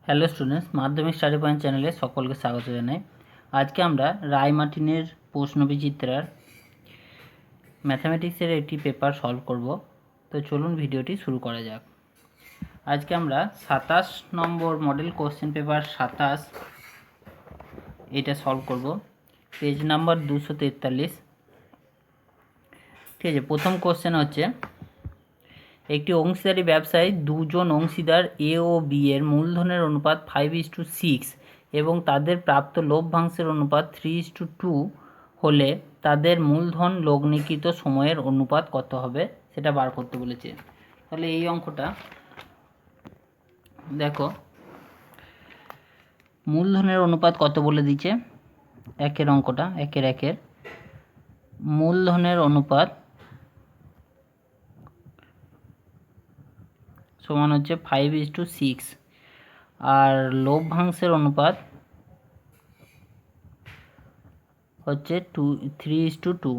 Hello students, মাধ্যমিক study point চ্যানেলে সকলকে স্বাগত জানাই। আজকে আমরা রায়-মার্টিনের প্রশ্নবিচিত্রার ম্যাথামেটিক্সের একটি পেপার সলভ করব। তো চলুন ভিডিওটি শুরু করা যাক। আজকে আমরা 27 নম্বর মডেল কোশ্চেন পেপার 27 এটা সলভ করব, পেজ নাম্বার 243। ঠিক আছে, প্রথম কোশ্চেন হচ্ছে, একটি অংশীদারি ব্যবসায় দুজন অংশীদার এ ও বি এর মূলধনের অনুপাত 5:6 এবং তাদের প্রাপ্ত লভ্যাংশের অনুপাত 3:2 হলে তাদের মূলধন লগ্নিকৃত সময়ের অনুপাত কত হবে সেটা বার করতে বলেছে। তাহলে এই অঙ্কটা দেখো, মূলধনের অনুপাত কত বলে দিচ্ছে। একের অঙ্কটা একের মূলধনের অনুপাত সমান হচ্ছে 5:6 আর লভ্যাংশের অনুপাত হচ্ছে 3:2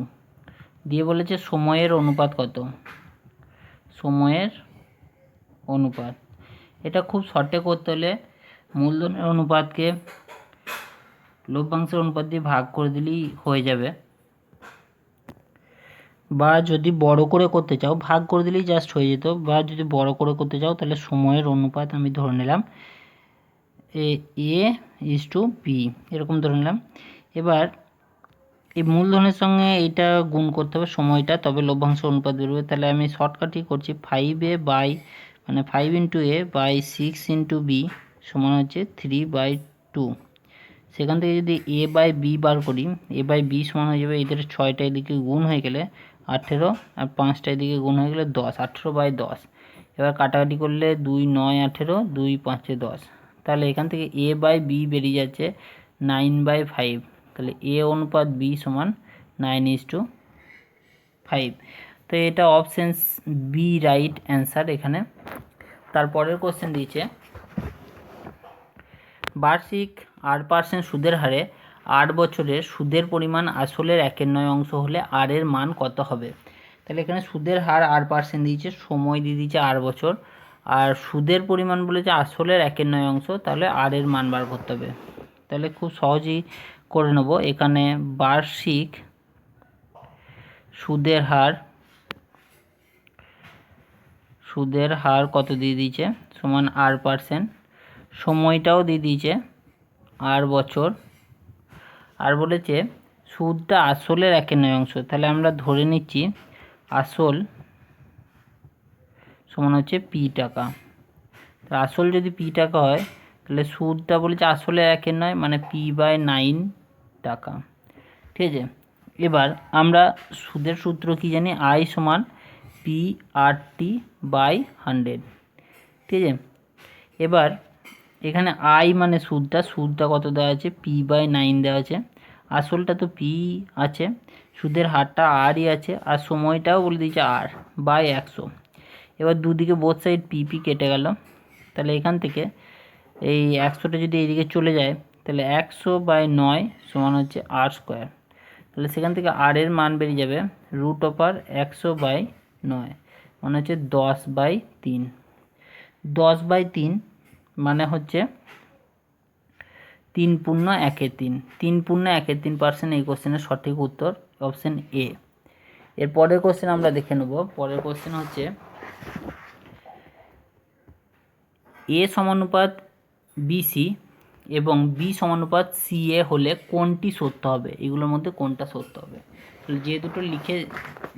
দিয়ে বলেছে সময়ের অনুপাত কত। সময়ের অনুপাত এটা খুব শর্টে করতে হলে মূলধনের অনুপাতকে লভ্যাংশের অনুপাত দিয়ে ভাগ করে দিলেই হয়ে যাবে, বা যদি বড় করে করতে চাও ভাগ করে দিলেই জাস্ট হয়ে যেত, বা যদি বড় করে করতে চাও তাহলে সময়ের অনুপাত আমি ধরে নিলাম A/B এরকম ধরে নিলাম। এবার এই মূলধনের সঙ্গে এইটা গুণ করতে হবে সময়টা, তবে লভ্যাংশ অনুপাত বেরোবে। তাহলে আমি শর্টকাটই করছি, 5A/6 × B সমান হচ্ছে 3/2। সেখান থেকে যদি A/B বার করি, A/B সমান হয়ে যাবে, এদের 6টা এদিকে গুণ হয়ে গেলে 18 আর 5টা এদিকে গুণ হয়ে গেলে 10, 18/10। এবার কাটাকাটি করলে 2 9 18, 2 5 10। তাহলে এখান থেকে A/B বেরিয়ে যাচ্ছে 9/5। তাহলে A অনুপাত B সমান 9:5। তো এটা অপশন বি রাইট অ্যান্সার এখানে। তারপরের কোশ্চেন দিয়েছে, বার্ষিক 8% সুদের হারে 8 বছরের সুদের পরিমাণ আসলের 1/9 হলে আর এর মান কত হবে। তাহলে এখানে সুদের হার 8% দিয়েছে, সময় দিয়ে দিয়েছে 8 বছর, আর সুদের পরিমাণ বলেছে আসলের 1/9, তাহলে আর এর মান বার করতে হবে। তাহলে খুব সহজেই করে নেব। এখানে বার্ষিক সুদের হার কত দিয়ে দিয়েছে সমান 8%, সময়টাও দিয়ে দিয়েছে 8 বছর, আর বলেছে সুদটা আসলের 1/9। তাহলে আমরা ধরে নিচ্ছি আসল সমান হচ্ছে P টাকা। তো আসল যদি P টাকা হয় তাহলে সুদটা বলেছে আসলের 1/9 মানে P/9 টাকা। ঠিক আছে, এবার আমরা সুদের সূত্র কি জানি, I সমান P/100। ঠিক আছে, এবার এখানে I মানে সুদটা কত দেওয়া আছে, P/9 দেওয়া আছে, আসলটা তো P আছে, সুদের হারটা আরই আছে, আর সময়টাও বলে দিয়েছে R/100। এবার দুদিকে বোথ সাইড PP কেটে গেল। তাহলে এখান থেকে এই 100টা যদি এইদিকে চলে যায় তাহলে 100/9 সমান হচ্ছে R²। তাহলে সেখান থেকে আর এর মান বেরিয়ে যাবে √100/9 মানে হচ্ছে 10/3। 10/3 মানে হচ্ছে 3×1/3। 3×1/3% এই কোশ্চেনের সঠিক উত্তর অপশন এ। এর পরের কোশ্চেন আমরা দেখে নেব। পরের কোশ্চেন হচ্ছে, A সমানুপাত BC এবং B সমানুপাত CA হলে কোনটি সত্য হবে, এগুলোর মধ্যে কোনটা সত্য হবে। তাহলে যে দুটো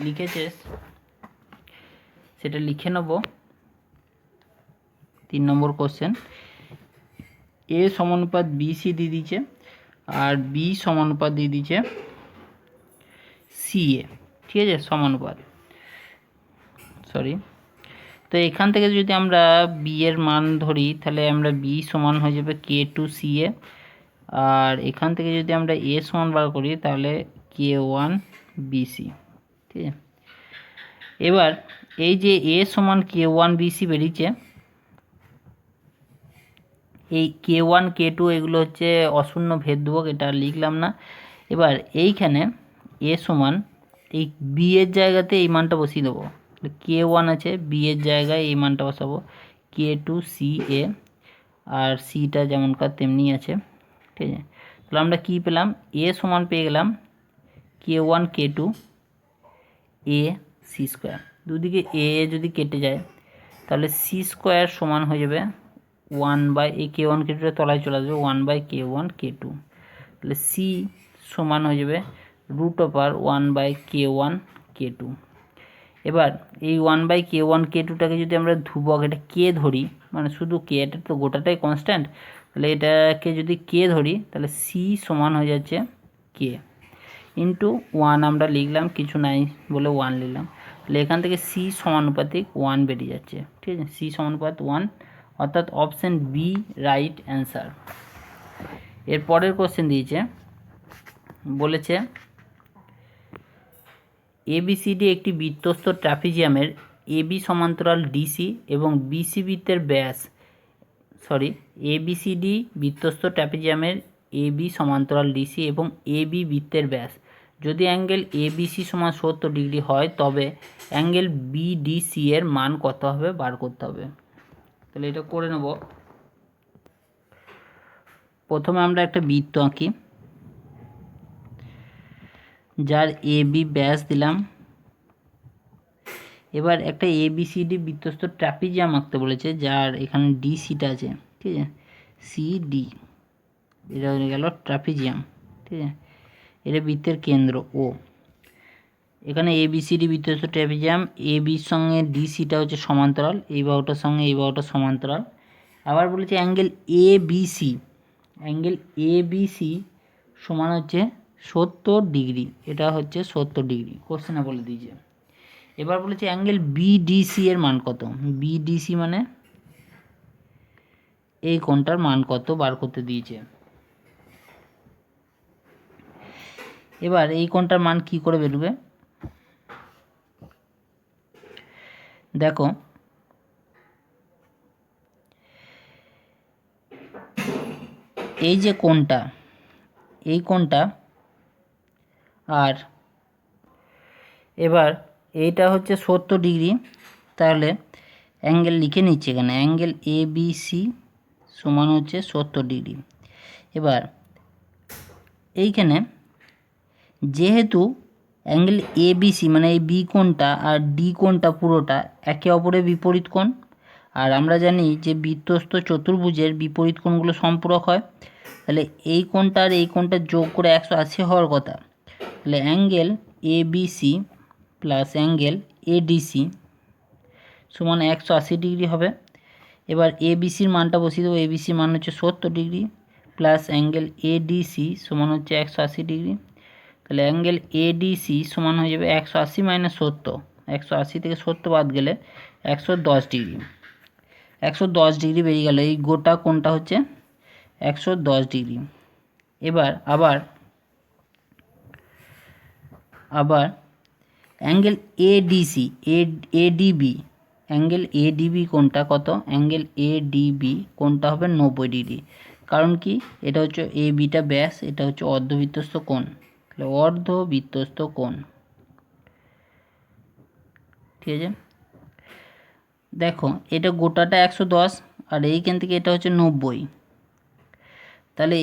লিখেছে সেটা লিখে নেব। 3 নম্বর কোশ্চেন, A সমানুপাত BC দিয়ে দিয়েছে আর B সমানুপাত দিয়ে দিয়েছে CA। ঠিক আছে, সমানুপাত তো এখান থেকে যদি আমরা B এর মান ধরি তাহলে আমরা B সমান হয়ে যাবে K2CA, আর এখান থেকে যদি আমরা A সমান বার করি তাহলে K1BC। ঠিক আছে, এবার এই যে A সমান K1BC বেরিয়েছে, এই K1 K2 এগুলো হচ্ছে অশূন্য ভেদবক, এটা লিখলাম না। এবার এইখানে A সমান এই B এর জায়গাতে এই মানটা বসিয়ে দেবো, K1 আছে, B এর জায়গায় এই মানটা বসাবো K2CA, আর সিটা যেমনকার তেমনি আছে, ঠিক আছে। তাহলে আমরা কী পেলাম, এ সমান পেয়ে গেলাম K1 K2 A C square, দুদিকে এ যদি কেটে যায় তাহলে সি স্কোয়ার সমান হয়ে যাবে 1/, এই K1 K2 তলায় চলে আসবে 1/K1 K2, তাহলে সি সমান হয়ে যাবে √1/K1 K2। এবার এই 1/K1 K2টাকে যদি আমরা ধ্রুবক, এটা কে ধরি, মানে শুধু কে, এটা তো গোটাটাই কনস্ট্যান্ট, তাহলে এটাকে যদি কে ধরি তাহলে সি সমান হয়ে যাচ্ছে কে ইন্টু 1, আমরা লিখলাম কিছু নাই বলে 1 লিখলাম, তাহলে এখান থেকে সি সমানুপাতিক 1 বেরিয়ে যাচ্ছে, ঠিক আছে, সি সমানুপাত 1, অর্থাৎ অপশান বি রাইট অ্যান্সার। এর পরের কোশ্চেন দিয়েছে, বলেছে এবিসিডি একটি বৃত্তস্থ ট্রাপিজিয়ামের এবি সমান্তরাল ডিসি এবং বিসি বৃত্তের ব্যাস, এবিসিডি বৃত্তস্থ ট্রাপিজিয়ামের এবি সমান্তরাল ডিসি এবং এবি বৃত্তের ব্যাস, যদি অ্যাঙ্গেল এবিসি সমান 70 ডিগ্রি হয় তবে অ্যাঙ্গেল বিডিসি এর মান কত হবে বার করতে হবে। তাহলে এটা করে নেব। প্রথমে আমরা একটা বৃত্ত আঁকি, যার এবি ব্যাস দিলাম। এবার একটা এবিসিডি বৃত্তস্থ ট্রাপিজিয়াম আঁকতে বলেছে, যার এখানে ডিসিটা আছে, ঠিক আছে, সিডি, এটা হয়ে গেল ট্রাপিজিয়াম, ঠিক আছে, এটা বৃত্তের কেন্দ্র ও। এখানে এবিসিডি বৃত্তস্থ ট্রাপিজিয়াম, এবির সঙ্গে ডিসিটা হচ্ছে সমান্তরাল, এই বাহুটার সঙ্গে এই বাহুটা সমান্তরাল। আবার বলেছে অ্যাঙ্গেল এবিসি সমান হচ্ছে 70 ডিগ্রি, এটা হচ্ছে 70 ডিগ্রি, কোশ্চেনে বলে দিয়েছে। এবার বলেছে অ্যাঙ্গেল বিডিসি এর মান কত, বিডিসি মানে এই কোণটার মান কত বার করতে দিয়েছে। এবার এই কোণটার মান কি করে বেরোবে, দেখো এই যে কোণটা, এই কোণটা, আর এবার এইটা হচ্ছে 70 ডিগ্রি, তাহলে অ্যাঙ্গেল লিখে নিচ্ছে এখানে, অ্যাঙ্গেল এবিসি সমান হচ্ছে 70 ডিগ্রি। এবার এইখানে যেহেতু অ্যাঙ্গেল এবিসি মানে এই বি কোণটা আর ডি কোণটা পুরোটা একে অপরের বিপরীত কোণ, আর আমরা জানি যে বৃত্তস্থ চতুর্ভুজের বিপরীত কোণগুলো সম্পূরক হয়, তাহলে এই কোণটা আর এই কোণটা যোগ করে 180 হওয়ার কথা, তাহলে angle ABC plus angle ADC সমান 180 ডিগ্রি হবে। এবার এবিসির মানটা বসিয়ে দেবো, এবিসির মান হচ্ছে 70 ডিগ্রি প্লাস অ্যাঙ্গেল এডিসি সমান হচ্ছে 180 ডিগ্রি, তাহলে অ্যাঙ্গেল এডিসি সমান হয়ে যাবে 180 - 70, 180 থেকে 70 বাদ গেলে 110 ডিগ্রি, 110 ডিগ্রি বেরিয়ে গেল, এই গোটা কোণটা হচ্ছে 110 ডিগ্রি। এবার আবার angle ADC ADB, angle ADB কোণটা কত, অ্যাঙ্গেল এডিবি কোণটা হবে 90 ডিগ্রি, কারণ কি এটা হচ্ছে এ বিটা ব্যাস, এটা হচ্ছে অর্ধবৃত্তস্থ কোণ, তাহলে অর্ধবৃত্তস্থ কোণ, ঠিক আছে। দেখো এটা গোটাটা 110 আর এইখান থেকে এটা হচ্ছে 90, তাহলে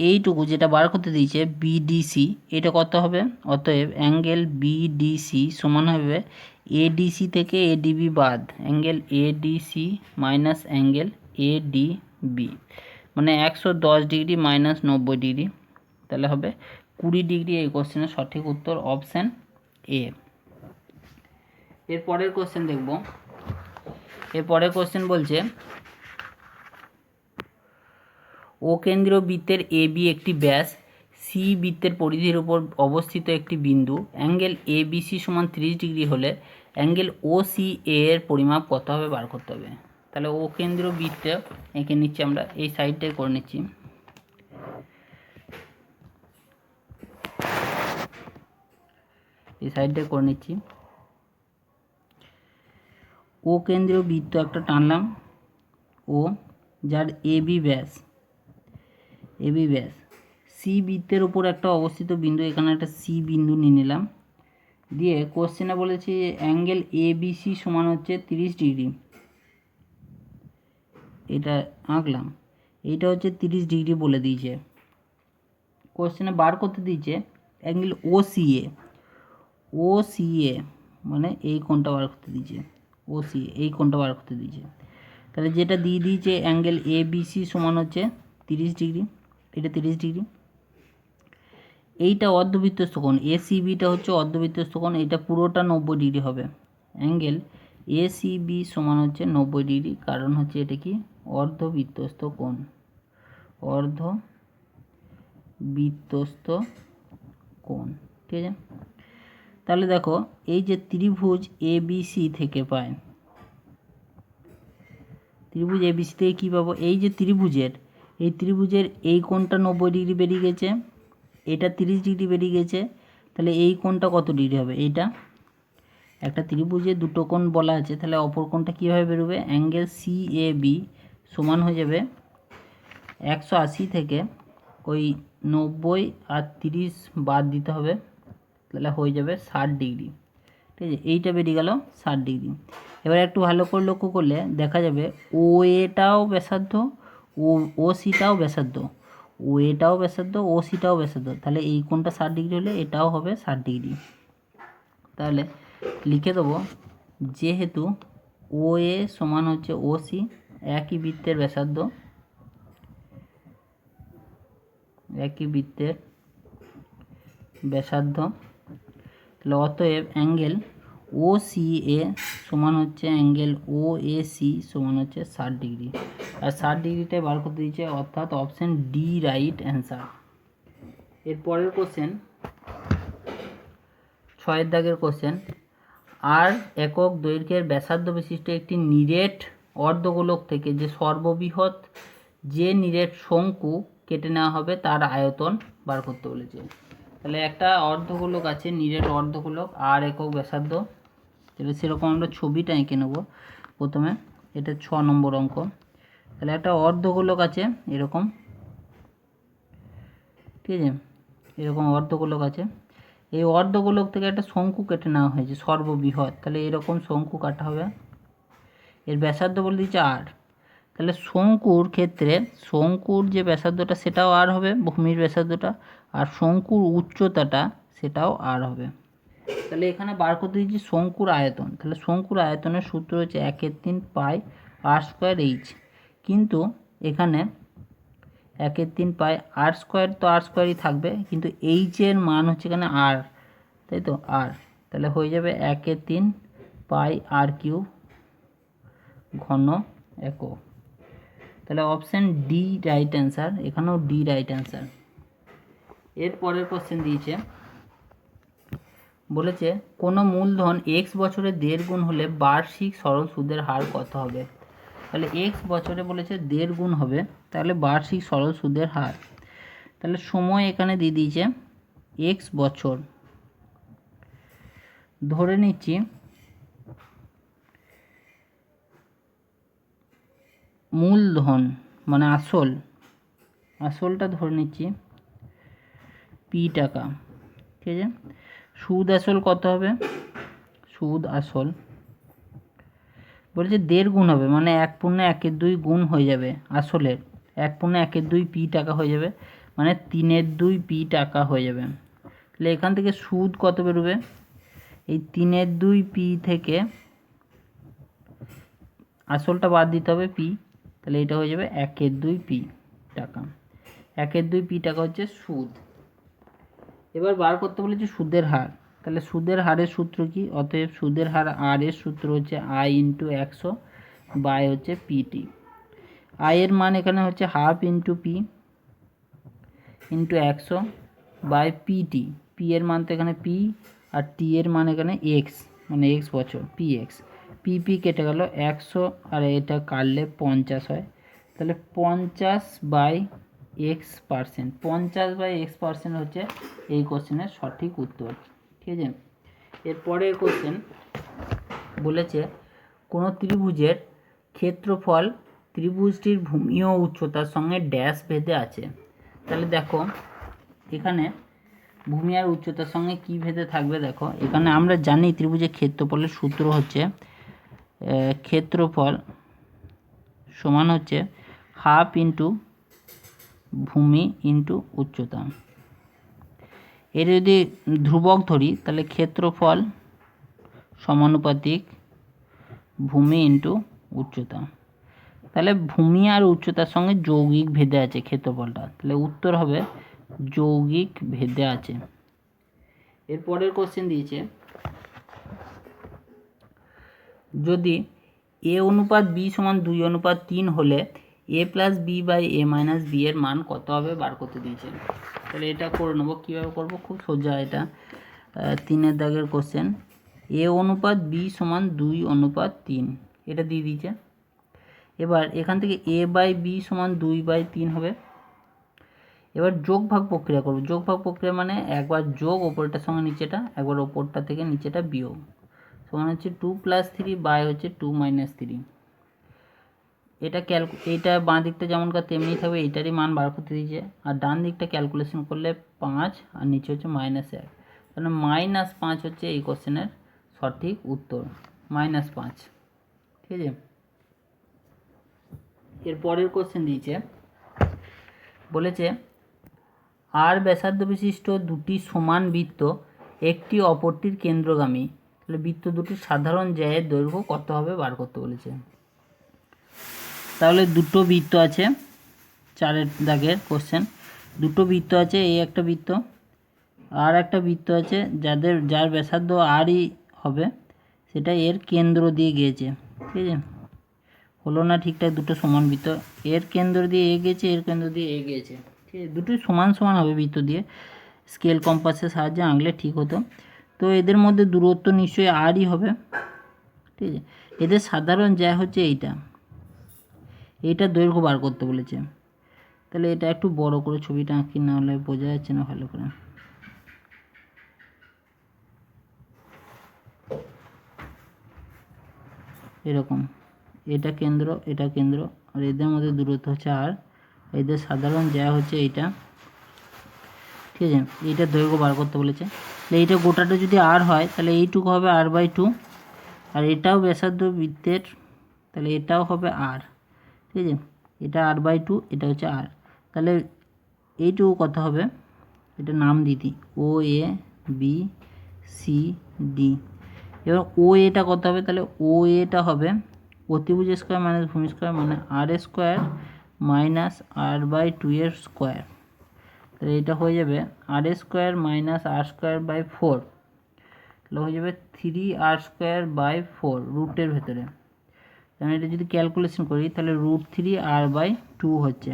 এইটুকু যেটা বার করতে দিয়েছে বিডিসি, এটা কত হবে, অতএব অ্যাঙ্গেল বিডিসি সমান হবে এডিসি থেকে এডিবি বাদ, angle ADC minus angle ADB, মানে 110 ডিগ্রি মাইনাস 90 ডিগ্রি, তাহলে হবে 20 ডিগ্রি। এই কোশ্চেনের সঠিক উত্তর অপশান এ। এর পরের কোশ্চেন দেখব। এর পরের কোশ্চেন বলছে ও কেন্দ্রীয় বৃত্তের এবি একটি ব্যাস, সি বৃত্তের পরিধির উপর অবস্থিত একটি বিন্দু, অ্যাঙ্গেল এবিসি সমান 30 ডিগ্রি হলে অ্যাঙ্গেল ও সি এর পরিমাপ কত হবে বার করতে হবে। তাহলে ও কেন্দ্রীয় বৃত্তে এঁকে নিচ্ছি, আমরা এই সাইডটাই করে নিচ্ছি, এই সাইডটাই করে নিচ্ছি। ও কেন্দ্রীয় বৃত্ত একটা টানলাম ও, যার এবি ব্যাস, সি বৃত্তের উপর একটা অবস্থিত বিন্দু, এখানে একটা সি বিন্দু নিয়ে নিলাম, দিয়ে কোশ্চেনে বলেছি অ্যাঙ্গেল এবিসি সমান হচ্ছে 30 ডিগ্রি, এটা আঁকলাম, এইটা হচ্ছে 30 ডিগ্রি বলে দিয়েছে। কোশ্চেনে বার করতে দিয়েছে অ্যাঙ্গেল OCA মানে এই কোণটা বার করতে দিয়েছে, OCA এই কোণটা বার করতে দিয়েছে। তাহলে যেটা দিয়ে দিয়েছে অ্যাঙ্গেল ABC সমান হচ্ছে 30 ডিগ্রি, এটা 30 ডিগ্রি। এইটা অর্ধবৃত্তস্থ কোণ, ACBটা হচ্ছে অর্ধবৃত্তস্থ কোণ, এটা পুরোটা 90 ডিগ্রি হবে। অ্যাঙ্গেল ACB সমান হচ্ছে 90 ডিগ্রি, কারণ হচ্ছে এটা কি অর্ধবৃত্তস্থ কোণ, অর্ধবৃত্তস্থ কোণ, ঠিক আছে। তাহলে দেখো এই যে ত্রিভুজ ABC থেকে পায়, ত্রিভুজ ABC থেকে কী পাবো, এই যে ত্রিভুজের এই কোণটা 90 ডিগ্রি বেরিয়ে গেছে, এটা 30 ডিগ্রি বেরিয়ে গেছে, তাহলে এই কোণটা কত ডিগ্রি হবে, এইটা একটা ত্রিভুজে দুটো কোণ বলা আছে, তাহলে অপর কোণটা কীভাবে বেরোবে, অ্যাঙ্গেল CAB সমান হয়ে যাবে 180 থেকে ওই 90 আর 30 বাদ দিতে হবে, তাহলে হয়ে যাবে 60 ডিগ্রি, ঠিক আছে। এইটা বেরিয়ে গেল 60 ডিগ্রি। এবার একটু ভালো করে লক্ষ্য করলে দেখা যাবে OAটাও ব্যাসার্ধ, OCটাও ব্যাসার্ধ, OAটাও ব্যাসার্ধ, OCটাও ব্যাসার্ধ, তাহলে এই কোণটা 60 ডিগ্রি হলে এটাও হবে 60 ডিগ্রি। তাহলে লিখে দেবো যেহেতু OA সমান হচ্ছে OC, একই বৃত্তের ব্যাসার্ধ, একই বৃত্তের ব্যাসার্ধ, তাহলে অতএব অ্যাঙ্গেল OCA সমান হচ্ছে অ্যাঙ্গেল OAC সমান হচ্ছে 60 ডিগ্রি, আর 60 ডিগ্রিটাই বার করতে দিয়েছে, অর্থাৎ অপশান ডি রাইট অ্যান্সার। এর পরের কোশ্চেন 6 দাগের কোশ্চেন, আর একক দৈর্ঘ্যের ব্যাসার্ধ বিশিষ্ট একটি নিরেট অর্ধগোলক থেকে যে সর্ববৃহৎ যে নিরেট শঙ্কু কেটে নেওয়া হবে তার আয়তন বার করতে বলেছে। তাহলে একটা অর্ধগোলক আছে, নিরেট অর্ধগোলক, আর একক ব্যাসার্ধ, তাহলে সেরকম আমরা ছবিটা এঁকে নেব প্রথমে, এটা 6 নম্বর অঙ্ক। তাহলে একটা অর্ধগোলক আছে এরকম, ঠিক আছে, এরকম অর্ধগোলক আছে, এই অর্ধগোলক থেকে একটা শঙ্কু কেটে নেওয়া হয়েছে সর্ববৃহৎ, তাহলে এরকম শঙ্কু কাটা হবে, এর ব্যাসার্ধ বলে দিচ্ছে আর। তাহলে শঙ্কুর ক্ষেত্রে শঙ্কুর যে ব্যাসার্ধটা সেটাও আর হবে, ভূমির ব্যাসার্ধটা, আর শঙ্কুর উচ্চতাটা সেটাও আর হবে। তাহলে এখানে বার করতে দিচ্ছি শঙ্কুর আয়তন, তাহলে শঙ্কুর আয়তনের সূত্র হচ্ছে 1/3 পাই আর স্কোয়ার এইচ, কিন্তু এখানে 1/3 পাই আর স্কোয়ার তো আর স্কোয়ারই থাকবে, কিন্তু এইচের মান হচ্ছে এখানে আর, তাই তো আর, তাহলে হয়ে যাবে 1/3 পাই আর কিউব ঘন একক। তাহলে অপশান ডি রাইট অ্যান্সার, এখানেও ডি রাইট অ্যান্সার। এর পরের কোশ্চেন দিয়েছে, বলেছে কোনো মূলধন x বছরে 1.5 গুণ হলে বার্ষিক সরল সুদের হার কত হবে। তাহলে x বছরে বলেছে 1.5 গুণ হবে, তাহলে বার্ষিক সরল সুদের হার, তাহলে সময় এখানে দিয়ে দিয়েছে x বছর, ধরে নিচ্ছি মূলধন মানে আসলটা ধরে নিচ্ছি p টাকা, ঠিক আছে। সুদ আসল কত হবে, সুদ আসল বলেছে 1.5 গুণ হবে, মানে 1/2 গুণ হয়ে যাবে আসলের, 1/2 p টাকা হয়ে যাবে, মানে 3/2 p টাকা হয়ে যাবে। তাহলে এখান থেকে সুদ কত বেরোবে, এই 3/2 p থেকে আসলটা বাদ দিতে হবে p, তাহলে এটা হয়ে যাবে 1/2 p টাকা, 1/2 p টাকা হচ্ছে সুদ। এবার বার করতে বলেছে সুদের হার, তাহলে সুদের হারের সূত্র কি, অতএব সুদের হার আর এর সূত্র হচ্ছে i × 100 বাই হচ্ছে পিটি। আই এর মান এখানে হচ্ছে 1/2 × p × 100 বাই পিটি, পি এর মান তো এখানে p, আর টি এর মান এখানে x, মানে x বছর, px, পি কেটে গেল 100, আর এটা কাটলে 50 হয়, তাহলে 50/x%, 50/x% হচ্ছে এই কোশ্চেনের সঠিক উত্তর, ঠিক আছে। এরপরের কোশ্চেন বলেছে কোনো ত্রিভুজের ক্ষেত্রফল ত্রিভুজটির ভূমি ও উচ্চতার সঙ্গে ড্যাশ ভেদে আছে। তাহলে দেখো এখানে ভূমি আর উচ্চতার সঙ্গে কি ভেদে থাকবে, দেখো এখানে আমরা জানি ত্রিভুজের ক্ষেত্রফলের সূত্র হচ্ছে ক্ষেত্রফল সমান হচ্ছে 1/2 × ভূমি ইন্টু উচ্চতা। এর যদি ধ্রুবক ধরি তাহলে ক্ষেত্রফল সমানুপাতিক ভূমি ইন্টু উচ্চতা। তাহলে ভূমি আর উচ্চতার সঙ্গে যৌগিক ভেদে আছে ক্ষেত্রফলটা, তাহলে উত্তর হবে যৌগিক ভেদে আছে। এর পরের কোশ্চেন দিয়েছে, যদি a অনুপাত b সমান 2:3 হলে a plus B by a minus B এর মান কত হবে বার করতে দিয়েছে। তাহলে এটা করে নেবো। কীভাবে করবো? খুব সোজা। এটা 3-এর দাগের কোশ্চেন। a অনুপাত b সমান 2:3 এটা দিয়ে দিয়েছে। এবার এখান থেকে a বাই বি সমান 2/3 হবে। এবার যোগ ভাগ প্রক্রিয়া করব। যোগ ভাগ প্রক্রিয়া মানে একবার যোগ ওপরটার সঙ্গে নিচেটা, একবার ওপরটা থেকে নিচেটা বিয়োগ, সমান হচ্ছে 2 + 3 বাই হচ্ছে 2 - 3। এইটা বাঁ দিকটা যেমনকার তেমনি থাকবে, এইটারই মান বার করতে দিয়েছে। আর ডান দিকটা ক্যালকুলেশন করলে 5 আর নিচে হচ্ছে -1, তাহলে -5 হচ্ছে এই কোশ্চেনের সঠিক উত্তর, -5। ঠিক আছে। এর পরের কোশ্চেন দিয়েছে, বলেছে আর ব্যাসার্ধ বিশিষ্ট দুটি সমান বৃত্ত একটি অপরটির কেন্দ্রগামী, তাহলে বৃত্ত দুটির সাধারণ জ্যায়ের দৈর্ঘ্য কত হবে বার করতে বলেছে। তাহলে দুটো বৃত্ত আছে, 4-এর দাগের কোশ্চেন। দুটো বৃত্ত আছে, এই একটা বৃত্ত আর একটা বৃত্ত আছে যার ব্যাসার্ধ আরই হবে, সেটা এর কেন্দ্র দিয়ে গিয়েছে। ঠিক আছে, হলো না ঠিকঠাক। দুটো সমান বৃত্ত, এর কেন্দ্র দিয়ে এ গিয়েছে, এর কেন্দ্র দিয়ে এ গিয়েছে। ঠিক আছে, দুটোই সমান সমান হবে বৃত্ত দিয়ে। স্কেল কম্পাসের সাহায্যে আঁকলে ঠিক হতো। তো এদের মধ্যে দূরত্ব নিশ্চয়ই আরই হবে। ঠিক আছে, এদের সাধারণ জ্যা হচ্ছে এইটা দৈর্ঘ্য বার করতে বলেছে। তাহলে এটা একটু বড় করে ছবিটা আঁকি, না হলে বোঝা যাচ্ছে না ভালো করে। এরকম, এটা কেন্দ্র, এটা কেন্দ্র, আর এদের মধ্যে দূরত্ব হচ্ছে আর, এদের সাধারণ জ্যা হচ্ছে এইটা। ঠিক আছে, এইটা দৈর্ঘ্য বার করতে বলেছে। তাহলে এইটা গোটাটা যদি আর হয় তাহলে এইটুকু হবে r/2, আর এটাও ব্যাসার্ধ বৃত্তের, তাহলে এটাও হবে আর। ঠিক আছে, এটা r/2, এটা হচ্ছে আর। তাহলে এইটুকু কত হবে, এটা নাম দিতি OABCD। এবার OA-টা কত হবে, তাহলে OA-টা হবে অতিভুজ স্কোয়ার মাইনাস ভূমি স্কোয়ার মানে r² মাইনাস r/2 এর স্কোয়ার। তাহলে এটা হয়ে যাবে r² মাইনাস r²/4, তাহলে হয়ে যাবে 3r²/4 রুটের ভেতরে। কারণ এটা যদি ক্যালকুলেশন করি তাহলে √3r/2 হচ্ছে।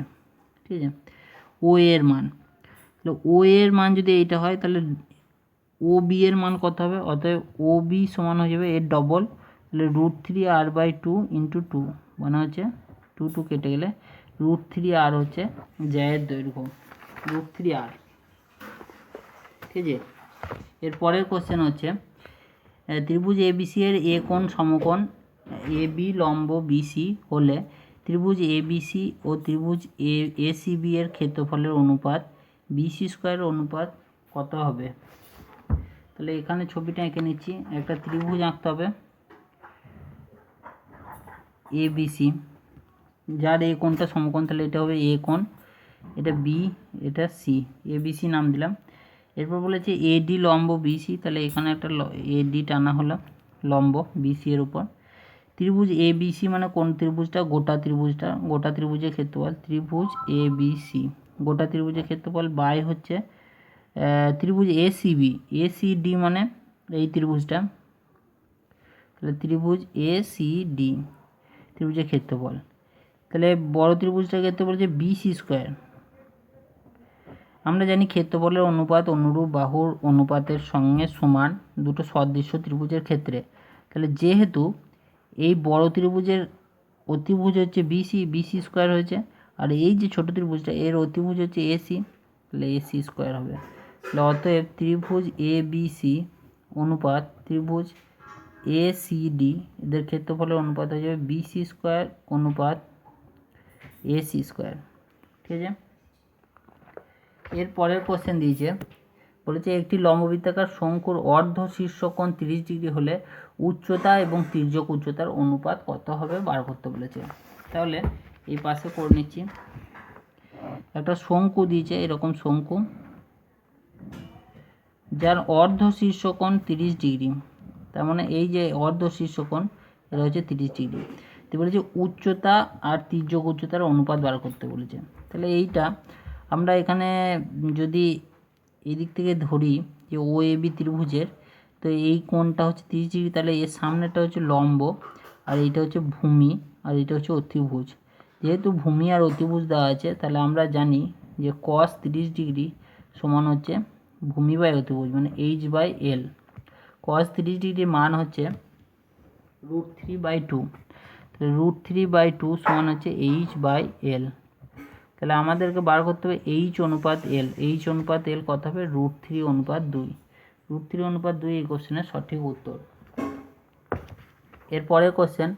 ঠিক আছে, ও এর মান, তাহলে ও এর মান যদি এইটা হয় তাহলে ও বি এর মান কত হবে, অতএব ও বি সমান হয়ে যাবে এর ডবল, তাহলে √3r/2 × 2 মানে হচ্ছে 2 কেটে গেলে √3r হচ্ছে জ্যায়ের দৈর্ঘ্য, √3r। ঠিক আছে, এর পরের কোশ্চেন হচ্ছে, ত্রিভুজ ABC এর এ কোণ সমকোণ AB লম্ব BC হলে ত্রিভুজ ABC ও ত্রিভুজ ACB এর ক্ষেত্রফলের অনুপাত BC² অনুপাত কত হবে। তাহলে এখানে ছবিটা এঁকে নিচ্ছি। একটা ত্রিভুজ আঁকতে হবে ABC, যার এ কোণটা সমকোণ, তাহলে এটা হবে এ কোণ, এটা B, এটা C, ABC নাম দিলাম। এরপর বলেছে AD লম্ব BC, তাহলে এখানে একটা AD টানা হলো লম্ব BC এর উপর। ত্রিভুজ ABC মানে কোন ত্রিভুজটা, গোটা ত্রিভুজের ক্ষেত্রফল, ত্রিভুজ ABC গোটা ত্রিভুজের ক্ষেত্রফল বাই হচ্ছে ত্রিভুজ ACD মানে এই ত্রিভুজটা, তাহলে ত্রিভুজ ACD ত্রিভুজের ক্ষেত্রফল। তাহলে বড় ত্রিভুজটার ক্ষেত্রফল হচ্ছে BC²। আমরা জানি ক্ষেত্রফলের অনুপাত অনুরূপ বাহুর অনুপাতের সঙ্গে সমান দুটো সদৃশ্য ত্রিভুজের ক্ষেত্রে। তাহলে যেহেতু এই বড় ত্রিভুজের অতিভুজ হচ্ছে BC² হয়েছে, আর এই যে ছোট ত্রিভুজটা এর অতিভুজ হচ্ছে AC, তাহলে AC² হবে। তাহলে অতএব ত্রিভুজ ABC অনুপাত ত্রিভুজ ACD এদের ক্ষেত্রফলের অনুপাত হয়ে যাবে BC² অনুপাত AC²। ঠিক আছে, এর পরের কোশ্চেন দিয়েছে, বলেছে একটি লম্ববৃত্তাকার শঙ্কুর অর্ধ শীর্ষকোণ 30 ডিগ্রি হলে উচ্চতা এবং তির্যক উচ্চতার অনুপাত কত হবে বার করতে বলেছে। তাহলে এই পাশে করে নিচ্ছি। একটা শঙ্কু দিয়েছে, এরকম শঙ্কু, যার অর্ধ শীর্ষকোণ 30 ডিগ্রি। তার মানে এই যে অর্ধ শীর্ষকোণ, এটা হচ্ছে 30 ডিগ্রি। তো বলেছে উচ্চতা আর তির্যক উচ্চতার অনুপাত বার করতে বলেছে। তাহলে এইটা আমরা এখানে যদি এই দিক থেকে ধরি যে ও এ বি ত্রিভুজের, তো এই কোণটা হচ্ছে 30 ডিগ্রি, তাহলে এর সামনেটা হচ্ছে লম্ব, আর এইটা হচ্ছে ভূমি, আর এটা হচ্ছে অতিভুজ। যেহেতু ভূমি আর অতিভুজ দেওয়া আছে, তাহলে আমরা জানি যে cos 30 ডিগ্রি সমান হচ্ছে ভূমি বাই অতিভুজ, মানে h/l। cos 30 ডিগ্রির মান হচ্ছে √3/2, তাহলে √3/2 সমান হচ্ছে h/l। তাহলে আমাদেরকে বার করতে হবে h/l। h/l কত হবে? √3/2। √3/2 এই কোশ্চেনের সঠিক উত্তর। এরপরের কোশ্চেন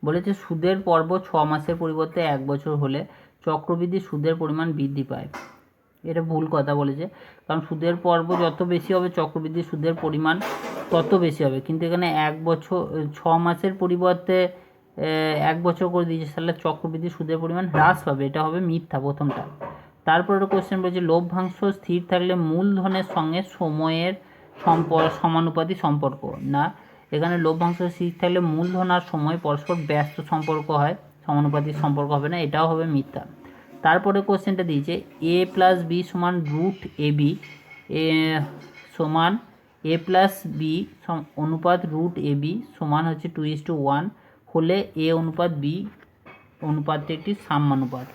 বলেছে সুদের পর্ব 6 মাসের পরিবর্তে 1 বছর হলে চক্রবৃদ্ধি সুদের পরিমাণ বৃদ্ধি পায়। এটা ভুল কথা বলেছে, কারণ সুদের পর্ব যত বেশি হবে চক্রবৃদ্ধি সুদের পরিমাণ তত বেশি হবে, কিন্তু এখানে 1 বছর 6 মাসের পরিবর্তে 1 বছর করে দিয়েছে, তাহলে চক্রবৃদ্ধি সুদের পরিমাণ হ্রাস পাবে, এটা হবে মিথ্যা প্রথমটা। তারপরে কোশ্চেন বলেছে লভ্যাংশ স্থির থাকলে মূলধনের সঙ্গে সময়ের সমানুপাতি সম্পর্ক। না, এখানে লভ্যাংশ স্থির থাকলে মূলধন আর সময় পরস্পর ব্যস্ত সম্পর্ক হয়, সমানুপাতিক সম্পর্ক হবে না, এটাও হবে মিথ্যা। তারপরে কোশ্চেনটা দিয়েছে a+b সমান √ab সমান a+b অনুপাত √ab সমান হচ্ছে 2:1 হলে a অনুপাত b অনুপাতটি একটি সাম্যানুপাত।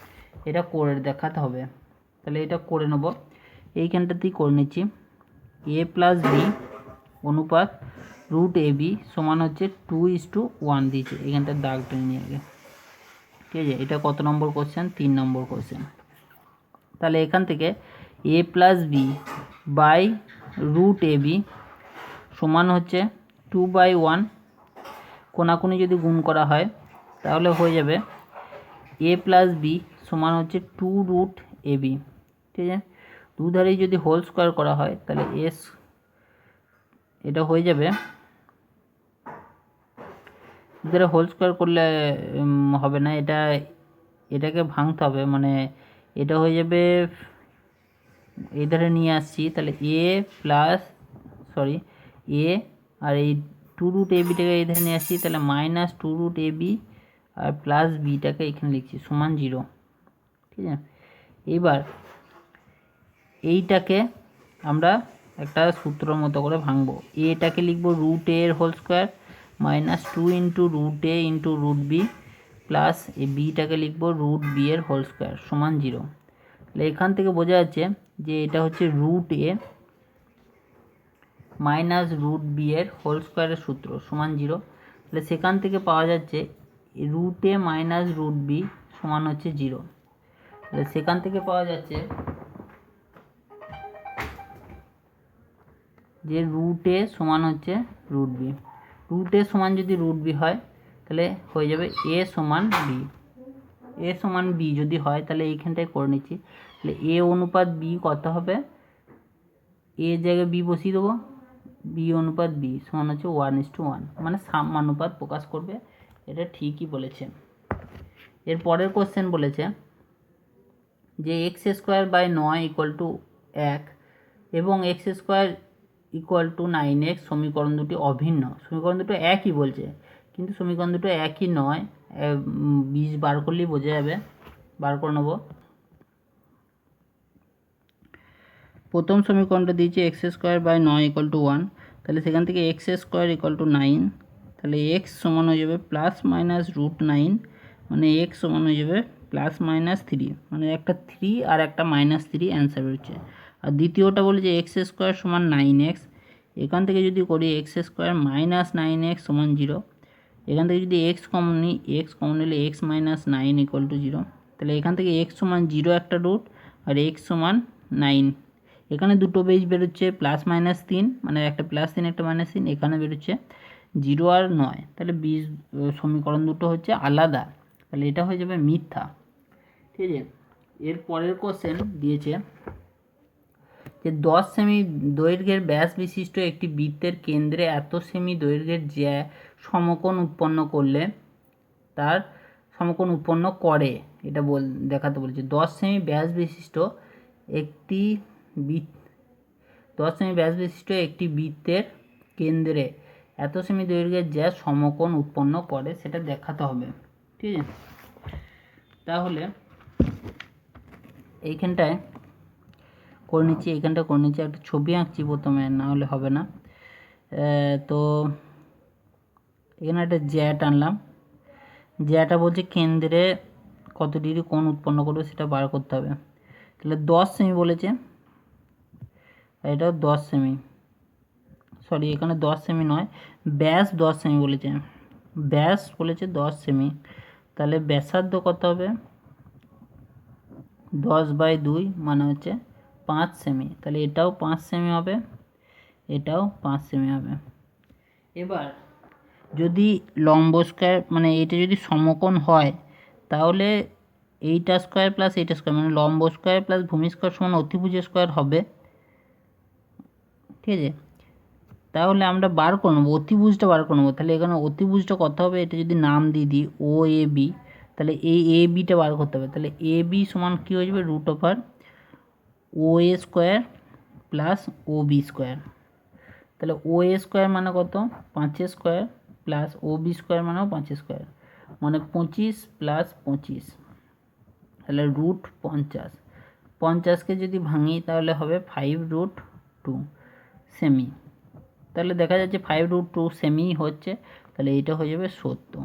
এটা করে দেখাতে হবে, তাহলে এটা করে নেব, এইখানটাতেই করে নিচ্ছি। a+b অনুপাত √ab সমান হচ্ছে 2:1 দিয়েছে, এখানটার দাগ টেনে নিয়ে আগে। ঠিক আছে, এটা কত নম্বর কোশ্চেন? 3 নম্বর কোশ্চেন। তাহলে এখান থেকে a+b বাই √ab সমান হচ্ছে 2/1, কোনাকুনি যদি গুণ করা হয় তাহলে হয়ে যাবে a+b সমান হচ্ছে 2√ab। ঠিক আছে, দুধারেই যদি হোল স্কোয়ার করা হয় তাহলে s এটা হয়ে যাবে, দুধারে হোল স্কোয়ার করলে হবে না, এটাকে ভাঙতে হবে, মানে এটা হয়ে যাবে, এই ধারে নিয়ে আসছি, তাহলে a আর এই 2√ab-টাকে এই ধারে নিয়ে আসছি, তাহলে -2√ab আর প্লাস বিটাকে এখানে লিখছি সমান 0। ঠিক আছে, এইবার এইটাকে আমরা একটা সূত্রের মতো করে ভাঙবো। এটাকে লিখবো √a এর whole square -2 × √a × √b plus এই বিটাকে লিখবো √b এর হোল স্কোয়ার সমান 0। তাহলে এখান থেকে বোঝা যাচ্ছে যে এটা হচ্ছে √a মাইনাস √b এর হোল স্কোয়ারের সূত্র সমান 0। তাহলে সেখান থেকে পাওয়া যাচ্ছে √a মাইনাস √b সমান হচ্ছে 0। তাহলে সেখান থেকে পাওয়া যাচ্ছে যে √a সমান হচ্ছে √b। √a সমান যদি √b হয় তাহলে হয়ে যাবে a সমান b। a সমান b যদি হয় তাহলে এইখানটায় করে নিচ্ছি, তাহলে a অনুপাত b কত হবে? a জায়গায় b বসিয়ে দেবো, b অনুপাত b সমান হচ্ছে 1:1, মানে সাম্যানুপাত প্রকাশ করবে। এটা ঠিকই বলেছে। এর পরের কোশ্চেন বলেছে যে x²/9 = 1 এবং x² = 9x সমীকরণ দুটি অভিন্ন। সমীকরণ দুটো একই বলছে, কিন্তু সমীকরণ দুটো একই নয়, 20 বার করলেই বোঝা যাবে, বার করে নেব। প্রথম সমীকরণটা দিয়েছে x²/9 = 1, তাহলে সেখান থেকে x² = 9, তাহলে x সমান হয়ে যাবে +-√9, মানে x সমান হয়ে যাবে +-3, মানে একটা 3 আর একটা -3 অ্যান্সার হচ্ছে। আর দ্বিতীয়টা বলেছে x² সমান 9x, এখান থেকে যদি করি x² -9x সমান 0, এখান থেকে যদি x কমন নিই, x কমন নিলে x - 9 = 0, তাহলে এখান থেকে x সমান 0 একটা রুট আর x সমান 9, এখানে দুটো বেজ বেরোচ্ছে +-3, মানে একটা +3 একটা -3, এখানে বেরোচ্ছে 0 আর 9, তাহলে সমীকরণ দুটো হচ্ছে আলাদা, তাহলে এটা হয়ে যাবে মিথ্যা। ঠিক আছে, এর পরের কোশ্চেন দিয়েছে যে 10 সেমি দৈর্ঘ্যের ব্যাস বিশিষ্ট একটি বৃত্তের কেন্দ্রে এত সেমি দৈর্ঘ্যের সমকোণ উৎপন্ন করলে তার সমকোণ উৎপন্ন করে এটা দেখাতে বলেছে। 10 সেমি ব্যাস বিশিষ্ট একটি 10 সেমি ব্যাস বিশিষ্ট একটি বৃত্তের কেন্দ্রে এত সেমি দৈর্ঘ্যের যা সমকোণ উৎপন্ন করে সেটা দেখাতে হবে। ঠিক আছে, তাহলে এইখানটায় করে নিচ্ছি, এইখানটা করে নিচ্ছি, একটা ছবি আঁকছি প্রথমে, না হলে হবে না। তো এখানে একটা জ্যা টানলাম, জ্যাটা বলছে কেন্দ্রে কত ডিগ্রি কোণ উৎপন্ন করবে সেটা বার করতে হবে। তাহলে 10 সেমি বলেছে, এটাও 10 সেমি, সরি এখানে 10 সেমি নয়, ব্যাস 10 সেমি বলেছে, ব্যাস বলেছে 10 সেমি। তাহলে ব্যাসার্ধ কত হবে, 10/2 মানে হচ্ছে 5 সেমি। তাহলে এটাও 5 সেমি হবে, এটাও 5 সেমি হবে। এবার যদি লম্ব স্কয়ার মানে এটা যদি সমকোণ হয় তাহলে এইটা স্কয়ার প্লাস এইটা স্কয়ার মানে লম্ব স্কয়ার প্লাস ভূমি স্কয়ার সমান অতিভুজ স্কয়ার হবে। ঠিক আছে, তাহলে আমরা বার করে নেবো অতিভুজটা বার করে নেবো। তাহলে এখানে অতিভুজটা কত হবে, এটা যদি নাম দিয়ে দিই ও এ বি, তাহলে এই এ বিটা বার করতে হবে। তাহলে এ বি সমান কী হয়ে যাবে, √ওভার ও এ স্কোয়ার প্লাস ও বি স্কোয়ার। তাহলে ও এ স্কোয়ার মানে কত, 5 স্কোয়ার প্লাস ও বি স্কোয়ার মানেও 5 স্কোয়ার, মানে 25 প্লাস 25, তাহলে √50। 50কে যদি ভাঙি তাহলে হবে 5√2 সেমি। তাহলে দেখা যাচ্ছে 5√2 সেমি হচ্ছে, তাহলে এইটা হয়ে যাবে 70,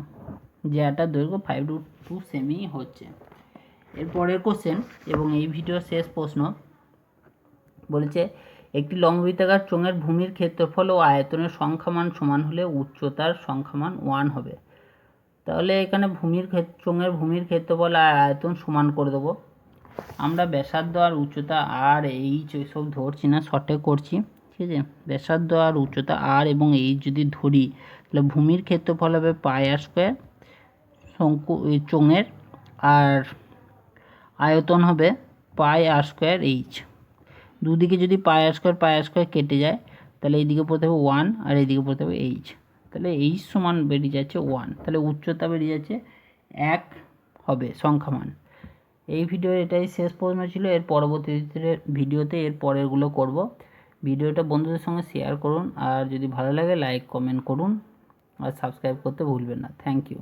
যেটার দৈর্ঘ্য 5√2 সেমি হচ্ছে। এরপরের কোশ্চেন এবং এই ভিডিওর শেষ প্রশ্ন বলেছে একটি লম্ববৃত্তাকার চোঙের ভূমির ক্ষেত্রফল ও আয়তনের সংখ্যামান সমান হলে উচ্চতার সংখ্যামান 1 হবে। তাহলে এখানে চোঙের ভূমির ক্ষেত্রফল আর আয়তন সমান করে দেবো। আমরা ব্যাসার্ধ আর উচ্চতা আর এইচ এসব ধরছি না, শর্টে করছি। ঠিক আছে, ব্যাসার্ধ আর উচ্চতা আর এবং এইচ যদি ধরি তাহলে ভূমির ক্ষেত্রফল হবে πr², চোঙের, আর আয়তন হবে πr²h। দুদিকে যদি πr² কেটে যায় তাহলে এইদিকে পড়তে হবে 1 আর এইদিকে পড়তে হবে h, তাহলে h সমান বেরিয়ে যাচ্ছে 1, তাহলে উচ্চতা বেরিয়ে যাচ্ছে 1 হবে সংখ্যামান। এই ভিডিওর এটাই শেষ প্রশ্ন ছিল। এর পরবর্তী ভিডিওতে এর পরেরগুলো করব। ভিডিওটা বন্ধুদের সঙ্গে শেয়ার করুন, আর যদি ভালো লাগে লাইক কমেন্ট করুন, আর সাবস্ক্রাইব করতে ভুলবেন না। Thank you.